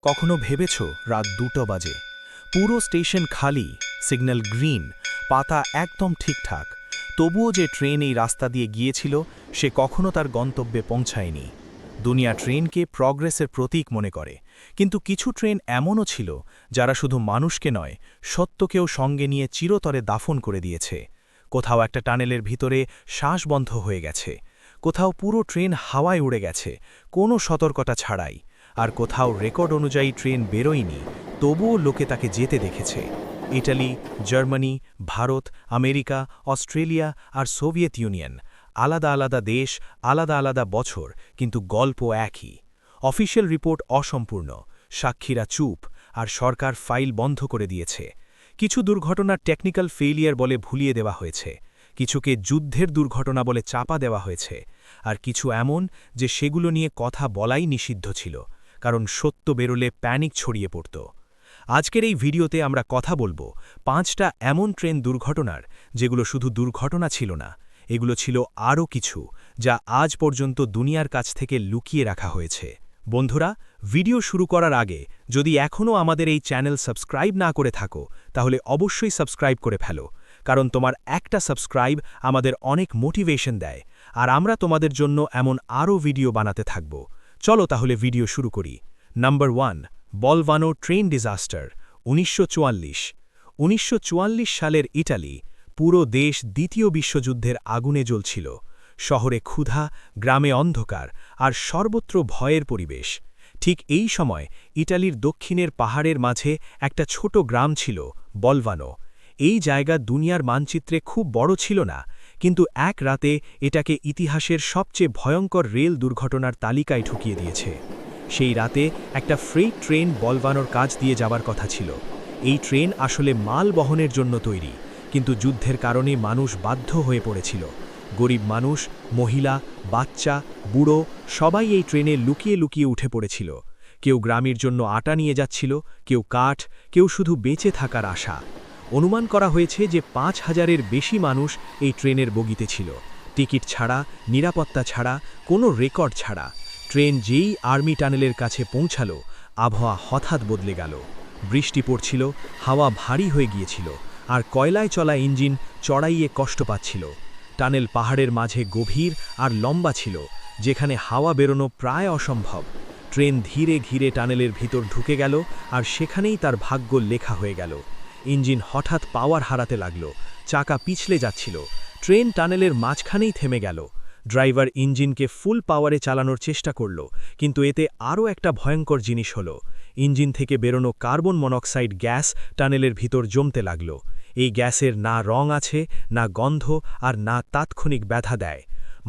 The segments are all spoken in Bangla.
কখনো ভেবেছ রাত 2টা বাজে, পুরো স্টেশন খালি, সিগন্যাল গ্রিন, পাতা একদম ঠিকঠাক, তবুও যে ট্রেন এই রাস্তা দিয়ে গিয়েছিল সে কখনো তার গন্তব্যে পৌঁছায়নি। দুনিয়া ট্রেনকে প্রগ্রেসের প্রতীক মনে করে, কিন্তু কিছু ট্রেন এমনও ছিল যারা শুধু মানুষকে নয়, সত্যকেও সঙ্গে নিয়ে চিরতরে দাফন করে দিয়েছে। কোথাও একটা টানেলের ভিতরে শ্বাস বন্ধ হয়ে গেছে, কোথাও পুরো ট্রেন হাওয়ায় উড়ে গেছে কোনো সতর্কতা ছাড়াই, আর কোথাও রেকর্ড অনুযায়ী ট্রেন বেরোয়নি, তবুও লোকে তাকে যেতে দেখেছে। Italy, Germany, Bharat, America, Australia আর সোভিয়েত ইউনিয়ন, আলাদা আলাদা দেশ, আলাদা আলাদা বছর, কিন্তু গল্প একই। অফিসিয়াল রিপোর্ট অসম্পূর্ণ, সাক্ষীরা চুপ, আর সরকার ফাইল বন্ধ করে দিয়েছে। কিছু দুর্ঘটনার টেকনিক্যাল ফেইলিয়ার বলে ভুলিয়ে দেওয়া হয়েছে, কিছুকে যুদ্ধের দুর্ঘটনা বলে চাপা দেওয়া হয়েছে, আর কিছু এমন যে সেগুলো নিয়ে কথা বলাই নিষিদ্ধ ছিল, কারণ সত্য বেরোলে প্যানিক ছড়িয়ে পড়ত। আজকের এই ভিডিওতে আমরা কথা বলবো 5টা এমন ট্রেন দুর্ঘটনার, যেগুলো শুধু দুর্ঘটনা ছিল না, এগুলো ছিল আরও কিছু, যা আজ পর্যন্ত দুনিয়ার কাছ থেকে লুকিয়ে রাখা হয়েছে। বন্ধুরা, ভিডিও শুরু করার আগে যদি এখনও আমাদের এই চ্যানেল সাবস্ক্রাইব না করে থাকো, তাহলে অবশ্যই সাবস্ক্রাইব করে ফেলো, কারণ তোমার একটা সাবস্ক্রাইব আমাদের অনেক মোটিভেশন দেয়, আর আমরা তোমাদের জন্য এমন আরও ভিডিও বানাতে থাকব। চলো তাহলে ভিডিও শুরু করি। Number 1, বলভানো train disaster, 1944। 1944 সালের ইটালি, পুরো দেশ দ্বিতীয় বিশ্বযুদ্ধের আগুনে জ্বলছিল। শহরে ক্ষুধা, গ্রামে অন্ধকার, আর সর্বত্র ভয়ের পরিবেশ। ঠিক এই সময় ইটালির দক্ষিণের পাহাড়ের মাঝে একটা ছোট গ্রাম ছিল, বলভানো। এই জায়গা দুনিয়ার মানচিত্রে খুব বড় ছিল না, কিন্তু এক রাতে এটাকে ইতিহাসের সবচেয়ে ভয়ঙ্কর রেল দুর্ঘটনার তালিকায় ঢুকিয়ে দিয়েছে। সেই রাতে একটা ফ্রেইট ট্রেন বলভানোর কাছ দিয়ে যাবার কথা ছিল। এই ট্রেন আসলে মাল বহনের জন্য তৈরি, কিন্তু যুদ্ধের কারণে মানুষ বাধ্য হয়ে পড়েছিল। গরিব মানুষ, মহিলা, বাচ্চা, বুড়ো সবাই এই ট্রেনে লুকিয়ে লুকিয়ে উঠে পড়েছিল। কেউ গ্রামের জন্য আটা নিয়ে যাচ্ছিল, কেউ কাঠ, কেউ শুধু বেঁচে থাকার আশা। অনুমান করা হয়েছে যে 5,000-এর বেশি মানুষ এই ট্রেনের বগিতে ছিল, টিকিট ছাড়া, নিরাপত্তা ছাড়া, কোনো রেকর্ড ছাড়া। ট্রেন যেই আর্মি টানেলের কাছে পৌঁছালো, আবহাওয়া হঠাৎ বদলে গেল। বৃষ্টি পড়ছিল, হাওয়া ভারী হয়ে গিয়েছিল, আর কয়লায় চলা ইঞ্জিন চড়াইয়ে কষ্ট পাচ্ছিল। টানেল পাহাড়ের মাঝে গভীর আর লম্বা ছিল, যেখানে হাওয়া বেরোনো প্রায় অসম্ভব। ট্রেন ধীরে ধীরে টানেলের ভিতর ঢুকে গেল, আর সেখানেই তার ভাগ্য লেখা হয়ে গেল। ইঞ্জিন হঠাৎ পাওয়ার হারাতে লাগল, চাকা পিছলে যাচ্ছিল, ট্রেন টানেলের মাঝখানেই থেমে গেল। ড্রাইভার ইঞ্জিনকে ফুল পাওয়ারে চালানোর চেষ্টা করল, কিন্তু এতে আরও একটা ভয়ঙ্কর জিনিস হলো। ইঞ্জিন থেকে বেরোনো কার্বন মনোক্সাইড গ্যাস টানেলের ভিতর জমতে লাগল। এই গ্যাসের না রং আছে, না গন্ধ, আর না তাৎক্ষণিক ব্যথা দেয়।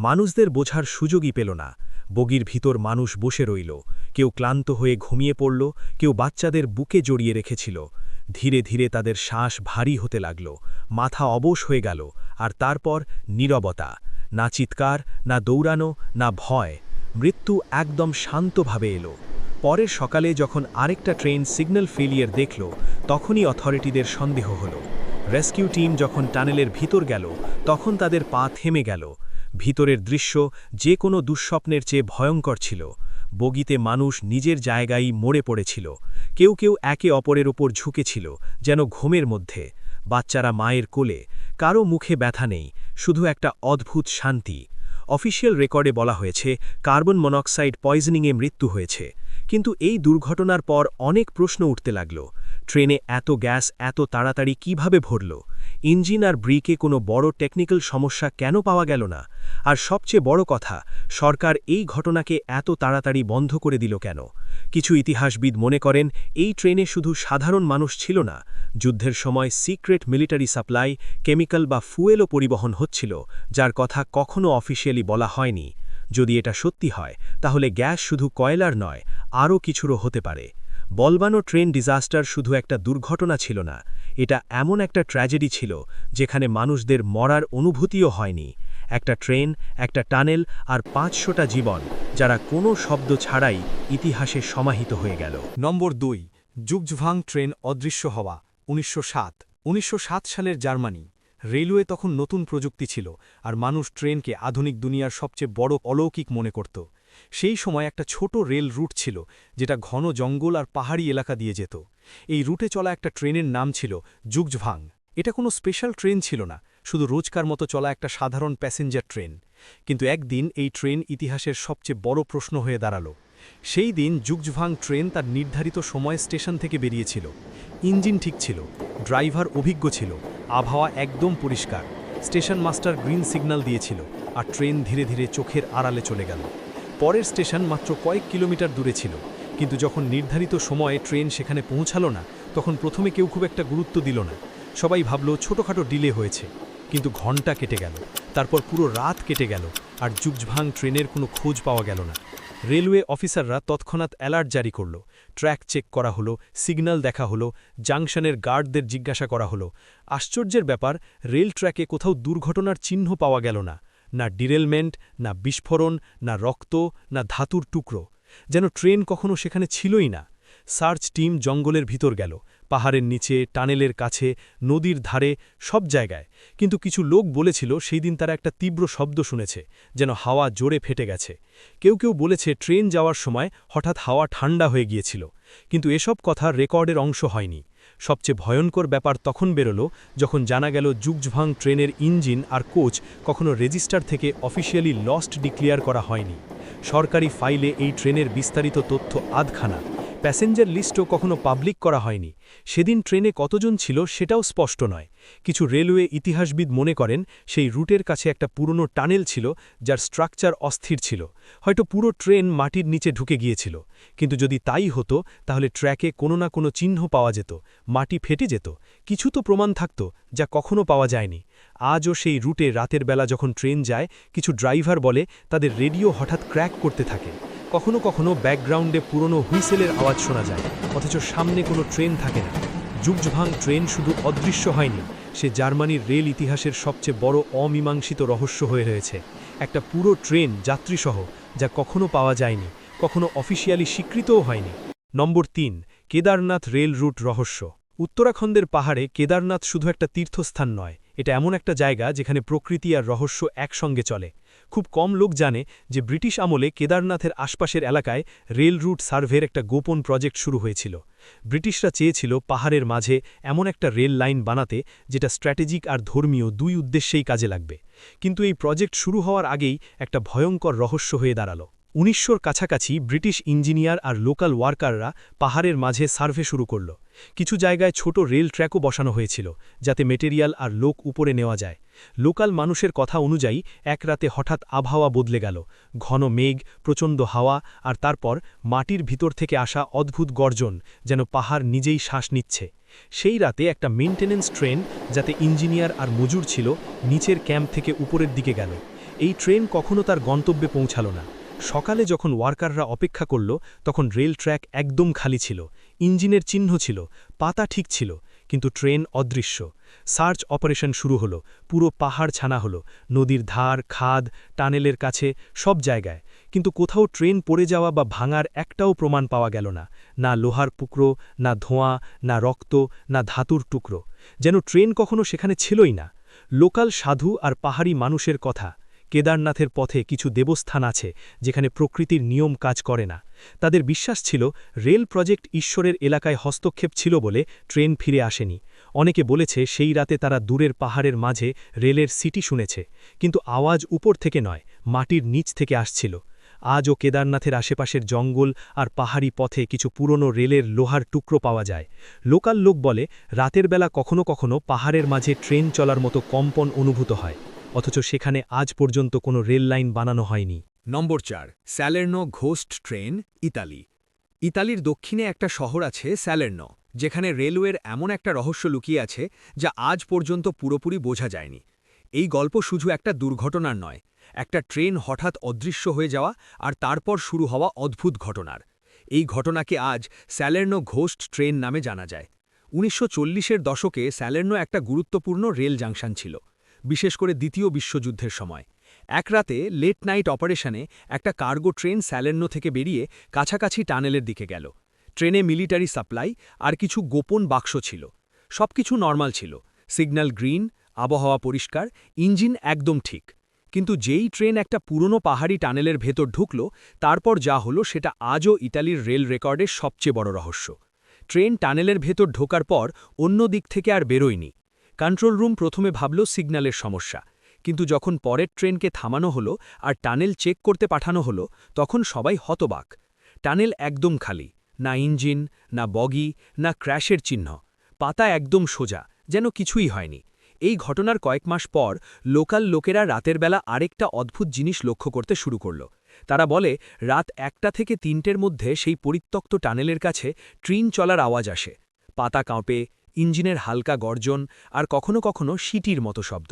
মানুষদের বোঝার সুযোগই পেল না। বগির ভিতর মানুষ বসে রইল, কেউ ক্লান্ত হয়ে ঘুমিয়ে পড়ল, কেউ বাচ্চাদের বুকে জড়িয়ে রেখেছিল। ধীরে ধীরে তাদের শ্বাস ভারী হতে লাগল, মাথা অবশ হয়ে গেল, আর তারপর নীরবতা। না চিৎকার, না দৌড়ানো, না ভয়। মৃত্যু একদম শান্তভাবে এলো। পরের সকালে যখন আরেকটা ট্রেন সিগন্যাল ফেলিয়ার দেখল, তখনই অথরিটিদের সন্দেহ হলো। রেস্কিউ টিম যখন টানেলের ভিতর গেল, তখন তাদের পা থেমে গেল। ভিতরের দৃশ্য যে কোনো দুঃস্বপ্নের চেয়ে ভয়ঙ্কর ছিল। বগিতে মানুষ নিজের জায়গায় মরে পড়েছিল, কেউ কেউ একে অপরের ওপর ঝুঁকেছিল, যেন ঘুমের মধ্যে। বাচ্চারা মায়ের কোলে, কারো মুখে ব্যথা নেই, শুধু একটা অদ্ভুত শান্তি। অফিসিয়াল রেকর্ডে বলা হয়েছে কার্বন মনোক্সাইড পয়জনিংয়ে মৃত্যু হয়েছে, কিন্তু এই দুর্ঘটনার পর অনেক প্রশ্ন উঠতে লাগল। ট্রেনে এত গ্যাস এত তাড়াতাড়ি কিভাবে ভরল? ইঞ্জিন আর ব্রেকে কোনো বড় টেকনিক্যাল সমস্যা কেন পাওয়া গেল না? আর সবচেয়ে বড় কথা, সরকার এই ঘটনাকে এত তাড়াতাড়ি বন্ধ করে দিল কেন? কিছু ইতিহাসবিদ মনে করেন এই ট্রেনে শুধু সাধারণ মানুষ ছিল না, যুদ্ধের সময় সিক্রেট মিলিটারি সাপ্লাই, কেমিক্যাল বা ফুয়েলও পরিবহন হচ্ছিল, যার কথা কখনো অফিসিয়ালি বলা হয়নি। যদি এটা সত্যি হয়, তাহলে গ্যাস শুধু কয়লার নয়, আরও কিছুরও হতে পারে। বলভানো ট্রেন ডিজাস্টার শুধু একটা দুর্ঘটনা ছিল না, এটা এমন একটা ট্র্যাজেডি ছিল যেখানে মানুষদের মরার অনুভূতিও হয়নি। একটা ট্রেন, একটা টানেল, আর 500টা জীবন, যারা কোনো শব্দ ছাড়াই ইতিহাসে সমাহিত হয়ে গেল। নম্বর 2, জুগজভাং ট্রেন অদৃশ্য হওয়া, 1907। 1907 সালের জার্মানি। রেলওয়ে তখন নতুন প্রযুক্তি ছিল, আর মানুষ ট্রেনকে আধুনিক দুনিয়ার সবচেয়ে বড় অলৌকিক মনে করত। সেই সময় একটা ছোট রেল রুট ছিল যেটা ঘন জঙ্গল আর পাহাড়ি এলাকা দিয়ে যেত। এই রুটে চলা একটা ট্রেনের নাম ছিল জুগজভাং। এটা কোনো স্পেশাল ট্রেন ছিল না, শুধু রোজকার মতো চলা একটা সাধারণ প্যাসেঞ্জার ট্রেন। কিন্তু একদিন এই ট্রেন ইতিহাসের সবচেয়ে বড় প্রশ্ন হয়ে দাঁড়ালো। সেই দিন জুগজভাং ট্রেন তার নির্ধারিত সময়ে স্টেশন থেকে বেরিয়েছিল। ইঞ্জিন ঠিক ছিল, ড্রাইভার অভিজ্ঞ ছিল, আবহাওয়া একদম পরিষ্কার। স্টেশন মাস্টার গ্রিন সিগন্যাল দিয়েছিল, আর ট্রেন ধীরে ধীরে চোখের আড়ালে চলে গেল। পরের স্টেশন মাত্র কয়েক কিলোমিটার দূরে ছিল, কিন্তু যখন নির্ধারিত সময়ে ট্রেন সেখানে পৌঁছালো না, তখন প্রথমে কেউ খুব একটা গুরুত্ব দিল না। সবাই ভাবল ছোটখাটো ডিলে হয়েছে। কিন্তু ঘন্টা কেটে গেল, তারপর পুরো রাত কেটে গেল, আর জুগজভাং ট্রেনের কোনো খোঁজ পাওয়া গেল না। রেলওয়ে অফিসাররা তৎক্ষণাৎ অ্যালার্ট জারি করল। ট্র্যাক চেক করা হলো, সিগন্যাল দেখা হলো, জাংশনের গার্ডদের জিজ্ঞাসা করা হলো। আশ্চর্যের ব্যাপার, রেল ট্র্যাকে কোথাও দুর্ঘটনার চিহ্ন পাওয়া গেল না। না ডিরেলমেন্ট, না বিস্ফোরণ, না রক্ত, না ধাতুর টুকরো। যেন ট্রেন কখনো সেখানে ছিলই না। সার্চ টিম জঙ্গলের ভিতর গেল, পাহাড়ের নিচে, টানেলের কাছে, নদীর ধারে, সব জায়গায়। কিন্তু কিছু লোক বলেছিল সেই দিন তারা একটা তীব্র শব্দ শুনেছে, যেন হাওয়া জোরে ফেটে গেছে। কেউ কেউ বলেছে ট্রেন যাওয়ার সময় হঠাৎ হাওয়া ঠান্ডা হয়ে গিয়েছিল। কিন্তু এসব কথা রেকর্ডের অংশ হয়নি। সবচেয়ে ভয়ঙ্কর ব্যাপার তখন বেরোলো যখন জানা গেল জুগজভাং ট্রেনের ইঞ্জিন আর কোচ কখনো রেজিস্টার থেকে অফিসিয়ালি লস্ট ডিক্লেয়ার করা হয়নি। সরকারি ফাইলে এই ট্রেনের বিস্তারিত তথ্য আধখানা। প্যাসেঞ্জার লিস্টও কখনো পাবলিক করা হয়নি। সেদিন ট্রেনে কতজন ছিল সেটাও স্পষ্ট নয়। কিছু রেলওয়ে ইতিহাসবিদ মনে করেন সেই রুটের কাছে একটা পুরনো টানেল ছিল, যার স্ট্রাকচার অস্থির ছিল। হয়তো পুরো ট্রেন মাটির নিচে ঢুকে গিয়েছিল। কিন্তু যদি তাই হতো, তাহলে ট্র্যাকে কোনো না কোনো চিহ্ন পাওয়া যেত, মাটি ফেটে যেত, কিছু তো প্রমাণ থাকত যা কখনো পাওয়া যায়নি। আজও সেই রুটে রাতের বেলা যখন ট্রেন যায়, কিছু ড্রাইভার বলে তাদের রেডিও হঠাৎ ক্র্যাক করতে থাকে। কখনো কখনো ব্যাকগ্রাউন্ডে পুরনো হুইসেলের আওয়াজ শোনা যায়, অথচ সামনে কোনো ট্রেন থাকে না। জুগজভাং ট্রেন শুধু অদৃশ্য হয়নি, সে জার্মানির রেল ইতিহাসের সবচেয়ে বড় অমীমাংসিত রহস্য হয়ে রয়েছে। একটা পুরো ট্রেন যাত্রীসহ, যা কখনো পাওয়া যায়নি, কখনো অফিসিয়ালি স্বীকৃতও হয়নি। নম্বর ৩, কেদারনাথ রেল রুট রহস্য। উত্তরাখণ্ডের পাহাড়ে কেদারনাথ শুধু একটা তীর্থস্থান নয়, এটা এমন একটা জায়গা যেখানে প্রকৃতি আর রহস্য একসঙ্গে চলে। খুব কম লোক জানে যে ব্রিটিশ আমলে কেদারনাথের আশপাশের এলাকায় রেল রুট সার্ভের একটা গোপন প্রজেক্ট শুরু হয়েছিল। ব্রিটিশরা চেয়েছিল পাহাড়ের মাঝে এমন একটা রেল লাইন বানাতে যেটা স্ট্র্যাটেজিক আর ধর্মীয় দুই উদ্দেশ্যেই কাজে লাগবে। কিন্তু এই প্রজেক্ট শুরু হওয়ার আগেই একটা ভয়ঙ্কর রহস্য হয়ে দাঁড়ালো। ১৯০০-র কাছাকাছি ব্রিটিশ ইঞ্জিনিয়ার আর লোকাল ওয়ার্কাররা পাহাড়ের মাঝে সার্ভে শুরু করল। কিছু জায়গায় ছোট রেল ট্র্যাকও বসানো হয়েছিল, যাতে মেটেরিয়াল আর লোক উপরে নেওয়া যায়। লোকাল মানুষের কথা অনুযায়ী এক রাতে হঠাৎ আবহাওয়া বদলে গেল। ঘন মেঘ, প্রচণ্ড হাওয়া, আর তারপর মাটির ভিতর থেকে আসা অদ্ভুত গর্জন, যেন পাহাড় নিজেই শ্বাস নিচ্ছে। সেই রাতে একটা মেইনটেনেন্স ট্রেন, যাতে ইঞ্জিনিয়ার আর মজুর ছিল, নিচের ক্যাম্প থেকে উপরের দিকে গেল। এই ট্রেন কখনো তার গন্তব্যে পৌঁছালো না। সকালে যখন ওয়ার্কাররা অপেক্ষা করল, তখন রেল ট্র্যাক একদম খালি ছিল। ইঞ্জিনের চিহ্ন ছিল, পাতা ঠিক ছিল, কিন্তু ট্রেন অদৃশ্য। সার্চ অপারেশন শুরু হলো, পুরো পাহাড় ছানা হলো, নদীর ধার, খাদ, টানেলের কাছে, সব জায়গায়। কিন্তু কোথাও ট্রেন পড়ে যাওয়া বা ভাঙার একটাও প্রমাণ পাওয়া গেল না। না লোহার টুকরো, না ধোঁয়া, না রক্ত, না ধাতুর টুকরো। যেন ট্রেন কখনো সেখানে ছিলই না। লোকাল সাধু আর পাহাড়ি মানুষের কথা, কেদারনাথের পথে কিছু দেবস্থান আছে যেখানে প্রকৃতির নিয়ম কাজ করে না। তাদের বিশ্বাস ছিল রেল প্রজেক্ট ঈশ্বরের এলাকায় হস্তক্ষেপ ছিল বলে ট্রেন ফিরে আসেনি। অনেকে বলেছে সেই রাতে তারা দূরের পাহাড়ের মাঝে রেলের সিটি শুনেছে, কিন্তু আওয়াজ উপর থেকে নয়, মাটির নিচ থেকে আসছিল। আজও কেদারনাথের আশেপাশের জঙ্গল আর পাহাড়ি পথে কিছু পুরনো রেলের লোহার টুকরো পাওয়া যায়। লোকাল লোক বলে রাতের বেলা কখনো কখনো পাহাড়ের মাঝে ট্রেন চলার মতো কম্পন অনুভূত হয়, অথচ সেখানে আজ পর্যন্ত কোনো রেল লাইন বানানো হয়নি। নম্বর ৪, স্যালের্নো ঘোস্ট ট্রেন, ইতালি। ইতালির দক্ষিণে একটা শহর আছে স্যালের্নো, যেখানে রেলওয়ের এমন একটা রহস্য লুকিয়ে আছে যা আজ পর্যন্ত পুরোপুরি বোঝা যায়নি। এই গল্প শুধু একটা দুর্ঘটনার নয়, একটা ট্রেন হঠাৎ অদৃশ্য হয়ে যাওয়া আর তারপর শুরু হওয়া অদ্ভুত ঘটনার। এই ঘটনাকে আজ স্যালের্নো ঘোস্ট ট্রেন নামে জানা যায়। ১৯৪০-এর দশকে স্যালের্নো একটা গুরুত্বপূর্ণ রেল জাংশন ছিল, বিশেষ করে দ্বিতীয় বিশ্বযুদ্ধের সময়। এক রাতে লেট নাইট অপারেশনে একটা কার্গো ট্রেন স্যালের্নো থেকে বেরিয়ে কাছাকাছি টানেলের দিকে গেল। ট্রেনে মিলিটারি সাপ্লাই আর কিছু গোপন বাক্স ছিল। সবকিছু নর্মাল ছিল, সিগন্যাল গ্রিন, আবহাওয়া পরিষ্কার, ইঞ্জিন একদম ঠিক। কিন্তু যেই ট্রেন একটা পুরনো পাহাড়ি টানেলের ভেতর ঢুকল, তারপর যা হলো সেটা আজও ইতালির রেল রেকর্ডের সবচেয়ে বড় রহস্য। ট্রেন টানেলের ভেতর ঢোকার পর অন্য দিক থেকে আর বেরোয়নি। কন্ট্রোল রুম প্রথমে ভাবল সিগন্যালের সমস্যা, কিন্তু যখন পরের ট্রেনকে থামানো হলো আর টানেল চেক করতে পাঠানো হলো, তখন সবাই হতবাক। টানেল একদম খালি, না ইঞ্জিন, না বগি, না ক্র্যাশের চিহ্ন। পাতা একদম সোজা, যেন কিছুই হয়নি। এই ঘটনার কয়েক মাস পর লোকাল লোকেরা রাতের বেলা আরেকটা অদ্ভুত জিনিস লক্ষ্য করতে শুরু করল। তারা বলে রাত 1টা থেকে 3টের মধ্যে সেই পরিত্যক্ত টানেলের কাছে ট্রেন চলার আওয়াজ আসে। পাতা কাঁপে, ইঞ্জিনের হালকা গর্জন, আর কখনো কখনো সিটির মতো শব্দ।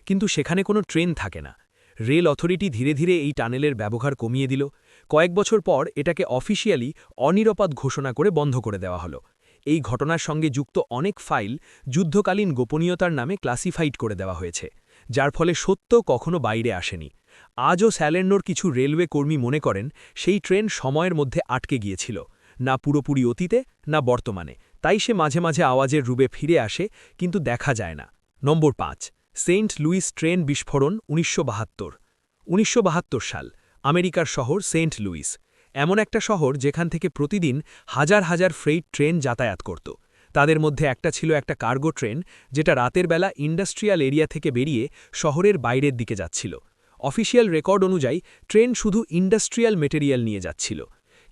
কিন্তু সেখানে কোনো ট্রেন থাকে না। রেল অথরিটি ধীরে ধীরে এই টানেলের ব্যবহার কমিয়ে দিল। কয়েক বছর পর এটাকে অফিসিয়ালি অনিরাপদ ঘোষণা করে বন্ধ করে দেওয়া হলো। এই ঘটনার সঙ্গে যুক্ত অনেক ফাইল যুদ্ধকালীন গোপনীয়তার নামে ক্লাসিফাইড করে দেওয়া হয়েছে, যার ফলে সত্য কখনো বাইরে আসেনি। আজও স্যালের্নোর কিছু রেলওয়ে কর্মী মনে করেন সেই ট্রেন সময়ের মধ্যে আটকে গিয়েছিল, না পুরোপুরি অতীতে, না বর্তমানে। তাই সে মাঝে মাঝে আওয়াজের রূপে ফিরে আসে, কিন্তু দেখা যায় না। নম্বর 5, সেন্ট লুইস ট্রেন বিস্ফোরণ 1972। 1972 সাল, আমেরিকার শহর সেন্ট লুইস। এমন একটা শহর যেখান থেকে প্রতিদিন হাজার হাজার ফ্রেইট ট্রেন যাতায়াত করত। তাদের মধ্যে একটা ছিল একটা কার্গো ট্রেন, যেটা রাতের বেলা ইন্ডাস্ট্রিয়াল এরিয়া থেকে বেরিয়ে শহরের বাইরের দিকে যাচ্ছিল। অফিসিয়াল রেকর্ড অনুযায়ী ট্রেন শুধু ইন্ডাস্ট্রিয়াল মেটেরিয়াল নিয়ে যাচ্ছিল।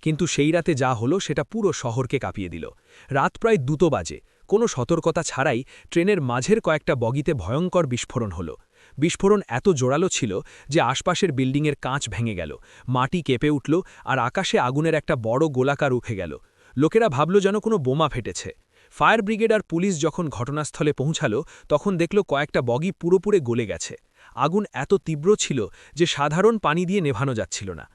কিন্তু সেই রাতে যা হলো সেটা পুরো শহরকে কাঁপিয়ে দিল। রাত প্রায় 2 বাজে, কোনো সতর্কতা ছাড়াই ট্রেনের মাঝের কয়েকটা বগিতে ভয়ঙ্কর বিস্ফোরণ হলো। বিস্ফোরণ এত জোরালো ছিল যে আশপাশের বিল্ডিংয়ের কাঁচ ভেঙে গেল, মাটি কেঁপে উঠল, আর আকাশে আগুনের একটা বড় গোলাকার উঠে গেল। লোকেরা ভাবল যেন কোনো বোমা ফেটেছে। ফায়ার ব্রিগেড আর পুলিশ যখন ঘটনাস্থলে পৌঁছালো, তখন দেখল কয়েকটা বগি পুরোপুরে গলে গেছে। আগুন এত তীব্র ছিল যে সাধারণ পানি দিয়ে নেভানো যাচ্ছিল না।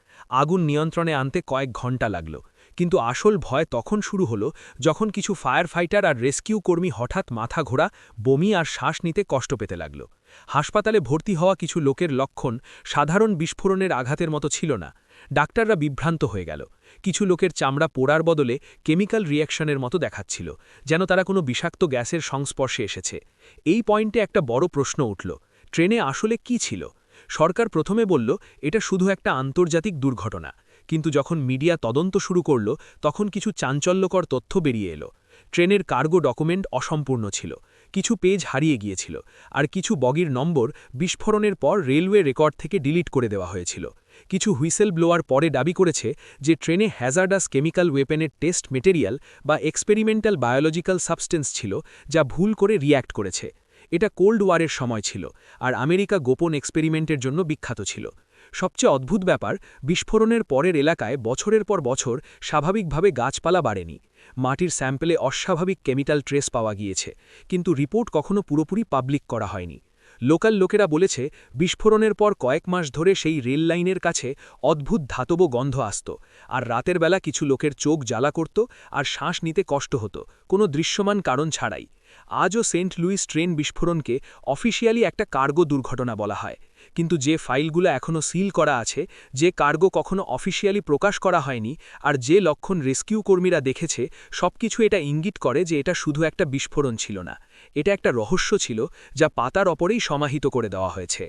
আগুন নিয়ন্ত্রণে আনতে কয়েক ঘন্টা লাগল। কিন্তু আসল ভয় তখন শুরু হলো যখন কিছু ফায়ার ফাইটার আর রেস্কিউ কর্মী হঠাৎ মাথা ঘোরা, বমি আর শ্বাস নিতে কষ্ট পেতে লাগল। হাসপাতালে ভর্তি হওয়া কিছু লোকের লক্ষণ সাধারণ বিস্ফোরণের আঘাতের মতো ছিল না। ডাক্তাররা বিভ্রান্ত হয়ে গেল। কিছু লোকের চামড়া পোড়ার বদলে কেমিক্যাল রিঅ্যাকশনের মতো দেখাচ্ছিল, যেন তারা কোনো বিষাক্ত গ্যাসের সংস্পর্শে এসেছে। এই পয়েন্টে একটা বড় প্রশ্ন উঠল, ট্রেনে আসলে কি ছিল? সরকার প্রথমে বলল এটা শুধু একটা আন্তর্জাতিক দুর্ঘটনা, কিন্তু যখন মিডিয়া তদন্ত শুরু করল, তখন কিছু চাঞ্চল্যকর তথ্য বেরিয়ে এলো। ট্রেনের কার্গো ডকুমেন্ট অসম্পূর্ণ ছিল, কিছু পেজ হারিয়ে গিয়েছিল, আর কিছু বগির নম্বর বিস্ফোরণের পর রেলওয়ে রেকর্ড থেকে ডিলিট করে দেওয়া হয়েছিল। কিছু হুইসেল ব্লোয়ার পরে দাবি করেছে যে ট্রেনে হ্যাজার্ডাস কেমিক্যাল ওয়েপেনের টেস্ট মেটেরিয়াল বা এক্সপেরিমেন্টাল বায়োলজিক্যাল সাবস্টেন্স ছিল, যা ভুল করে রিয়্যাক্ট করেছে। এটা কোল্ড ওয়ারের সময় ছিল, আর আমেরিকা গোপন এক্সপেরিমেন্টের জন্য বিখ্যাত ছিল। সবচেয়ে অদ্ভুত ব্যাপার, বিস্ফোরণের পরের এলাকায় বছরের পর বছর স্বাভাবিকভাবে গাছপালা বাড়েনি। মাটির স্যাম্পলে অস্বাভাবিক কেমিক্যাল ট্রেস পাওয়া গিয়েছে, কিন্তু রিপোর্ট কখনো পুরোপুরি পাবলিক করা হয়নি। লোকাল লোকেরা বলেছে বিস্ফোরণের পর কয়েক মাস ধরে সেই রেল লাইনের কাছে অদ্ভুত ধাতব গন্ধ আসত, আর রাতের বেলা কিছু লোকের চোখ জ্বালা করত আর শ্বাস নিতে কষ্ট হতো, কোনো দৃশ্যমান কারণ ছাড়াই। আজও সেন্ট লুইস ট্রেন বিস্ফোরণকে অফিসিয়ালি একটা কার্গো দুর্ঘটনা বলা হয়, কিন্তু যে ফাইলগুলো এখনও সিল করা আছে, যে কার্গো কখনো অফিসিয়ালি প্রকাশ করা হয়নি, আর যে লক্ষণ রেস্কিউ কর্মীরা দেখেছে, সবকিছু এটা ইঙ্গিত করে যে এটা শুধু একটা বিস্ফোরণ ছিল না, এটা একটা রহস্য ছিল যা পাতার ওপরেই সমাহিত করে দেওয়া হয়েছে।